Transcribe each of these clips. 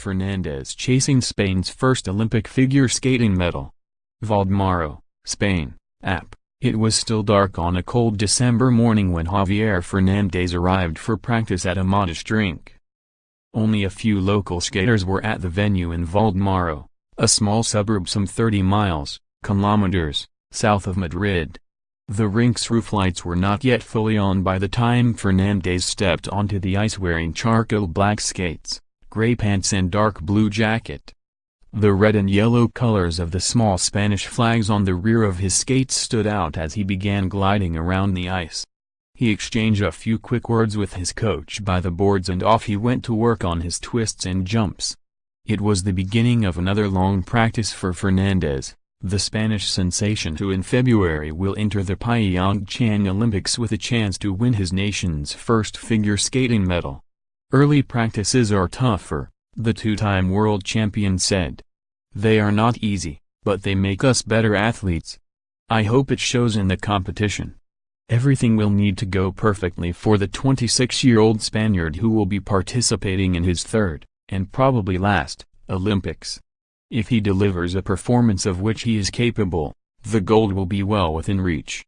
Fernandez chasing Spain's first Olympic figure skating medal. Valdemoro, Spain, App. It was still dark on a cold December morning when Javier Fernandez arrived for practice at a modest rink. Only a few local skaters were at the venue in Valdemoro, a small suburb some 30 kilometers, south of Madrid. The rink's roof lights were not yet fully on by the time Fernandez stepped onto the ice wearing charcoal black skates, gray pants and dark blue jacket. The red and yellow colors of the small Spanish flags on the rear of his skates stood out as he began gliding around the ice. He exchanged a few quick words with his coach by the boards and off he went to work on his twists and jumps. It was the beginning of another long practice for Fernandez, the Spanish sensation who in February will enter the Pyeongchang Olympics with a chance to win his nation's first figure skating medal. Early practices are tougher, the two-time world champion said. They are not easy, but they make us better athletes. I hope it shows in the competition. Everything will need to go perfectly for the 26-year-old Spaniard who will be participating in his third, and probably last, Olympics. If he delivers a performance of which he is capable, the gold will be well within reach.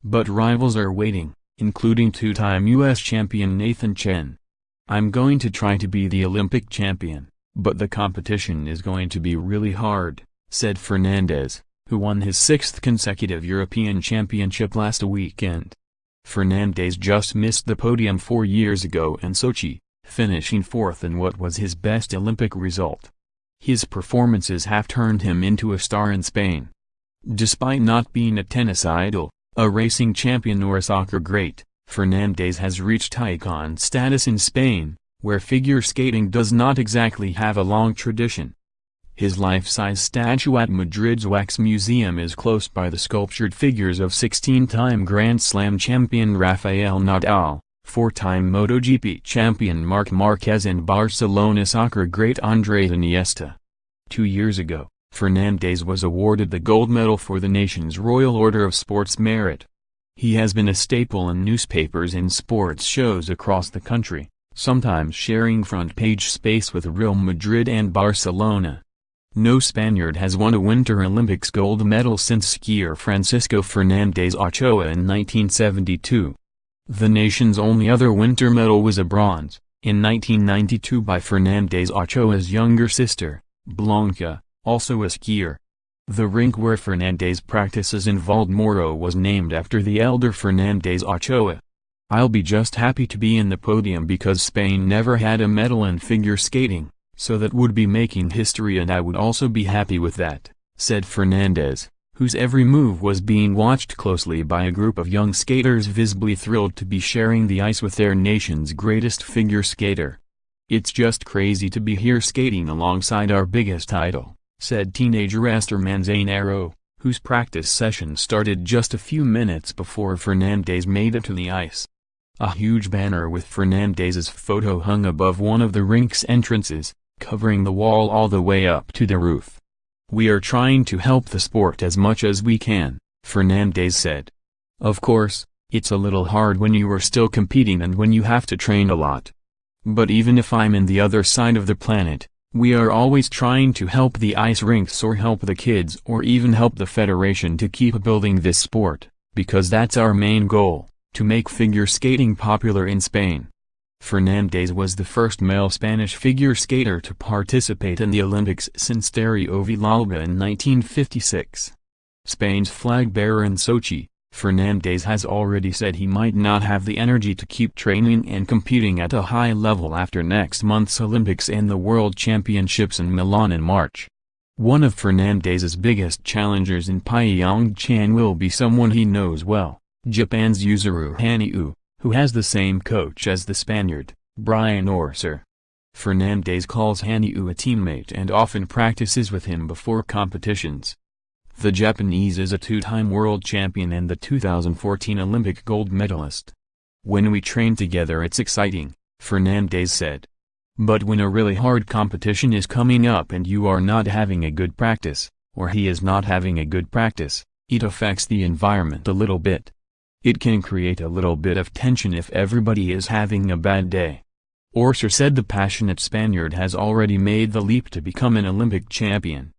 But rivals are waiting, including two-time U.S. champion Nathan Chen. I'm going to try to be the Olympic champion, but the competition is going to be really hard, said Fernandez, who won his sixth consecutive European Championship last weekend. Fernandez just missed the podium 4 years ago in Sochi, finishing fourth in what was his best Olympic result. His performances have turned him into a star in Spain. Despite not being a tennis idol, a racing champion or a soccer great, Fernandez has reached icon status in Spain, where figure skating does not exactly have a long tradition. His life-size statue at Madrid's Wax Museum is close by the sculptured figures of 16-time Grand Slam champion Rafael Nadal, 4-time MotoGP champion Marc Marquez and Barcelona soccer great Andrés Iniesta. 2 years ago, Fernandez was awarded the gold medal for the nation's Royal Order of Sports Merit. He has been a staple in newspapers and sports shows across the country, sometimes sharing front-page space with Real Madrid and Barcelona. No Spaniard has won a Winter Olympics gold medal since skier Francisco Fernández Ochoa in 1972. The nation's only other winter medal was a bronze, in 1992 by Fernández Ochoa's younger sister, Blanca, also a skier. The rink where Fernandez practices in Valdemoro was named after the elder Fernández Ochoa. I'll be just happy to be in the podium because Spain never had a medal in figure skating, so that would be making history and I would also be happy with that, said Fernandez, whose every move was being watched closely by a group of young skaters visibly thrilled to be sharing the ice with their nation's greatest figure skater. It's just crazy to be here skating alongside our biggest idol, said teenager Esther Manzanero, whose practice session started just a few minutes before Fernandez made it to the ice. A huge banner with Fernandez's photo hung above one of the rink's entrances, covering the wall all the way up to the roof. We are trying to help the sport as much as we can, Fernandez said. Of course, it's a little hard when you are still competing and when you have to train a lot. But even if I'm in the other side of the planet, we are always trying to help the ice rinks or help the kids or even help the federation to keep building this sport, because that's our main goal, to make figure skating popular in Spain. Fernandez was the first male Spanish figure skater to participate in the Olympics since Dario Villalba in 1956. Spain's flag bearer in Sochi, Fernandez has already said he might not have the energy to keep training and competing at a high level after next month's Olympics and the World Championships in Milan in March. One of Fernandez's biggest challengers in Pyeongchang will be someone he knows well, Japan's Yuzuru Hanyu, who has the same coach as the Spaniard, Brian Orser. Fernandez calls Hanyu a teammate and often practices with him before competitions. The Japanese is a two-time world champion and the 2014 Olympic gold medalist. When we train together it's exciting, Fernandez said. But when a really hard competition is coming up and you are not having a good practice, or he is not having a good practice, it affects the environment a little bit. It can create a little bit of tension if everybody is having a bad day. Orser said the passionate Spaniard has already made the leap to become an Olympic champion.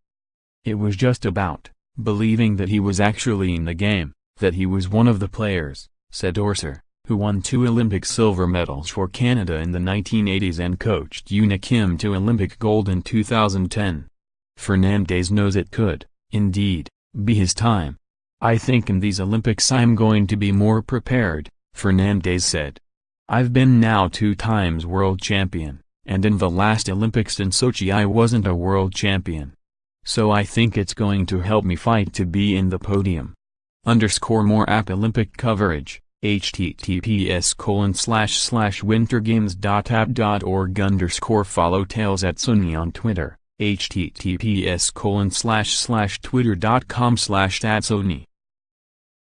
It was just about believing that he was actually in the game, that he was one of the players, said Orser, who won 2 Olympic silver medals for Canada in the 1980s and coached Una Kim to Olympic gold in 2010. Fernandez knows it could, indeed, be his time. I think in these Olympics I'm going to be more prepared, Fernandez said. I've been now 2 times world champion, and in the last Olympics in Sochi I wasn't a world champion. So I think it's going to help me fight to be in the podium. _more app Olympic coverage, https://wintergames.app.org _follow Tails@Sony on Twitter, https://twitter.com/@Sony